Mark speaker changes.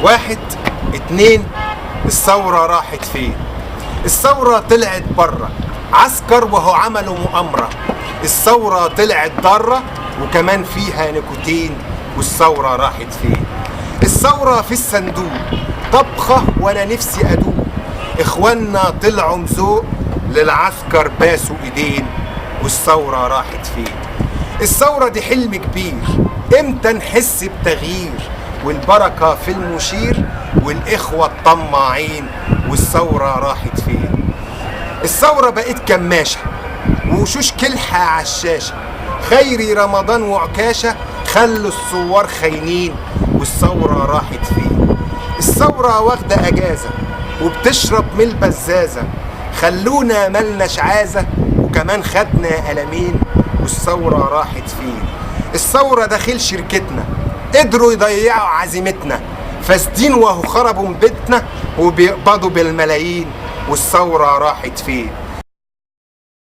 Speaker 1: واحد اتنين، الثورة راحت فين؟ الثورة طلعت بره، عسكر وهو عملوا مؤامرة. الثورة طلعت ضارة وكمان فيها نيكوتين، والثورة راحت فين؟ الثورة في الصندوق طبخة وانا نفسي ادوق. اخوانا طلعوا مزوق، للعسكر باسوا ايدين، والثورة راحت فين؟ الثورة دي حلم كبير، امتى نحس بتغيير؟ والبركة في المشير والاخوة الطماعين، والثورة راحت فين؟ الثورة بقت كماشة ووشوش كلحة عالشاشة، خيري رمضان وعكاشة خلوا الثوار خاينين، والثورة راحت فين؟ الثورة واخدة اجازة وبتشرب من البزازة، خلونا ملناش عازة وكمان خدنا قلمين، والثورة راحت فين؟ الثورة داخل شركتنا قدروا يضيعوا عزيمتنا، فاسدين وهو خربوا من بيتنا وبيقبضوا بالملايين، والثورة راحت فين؟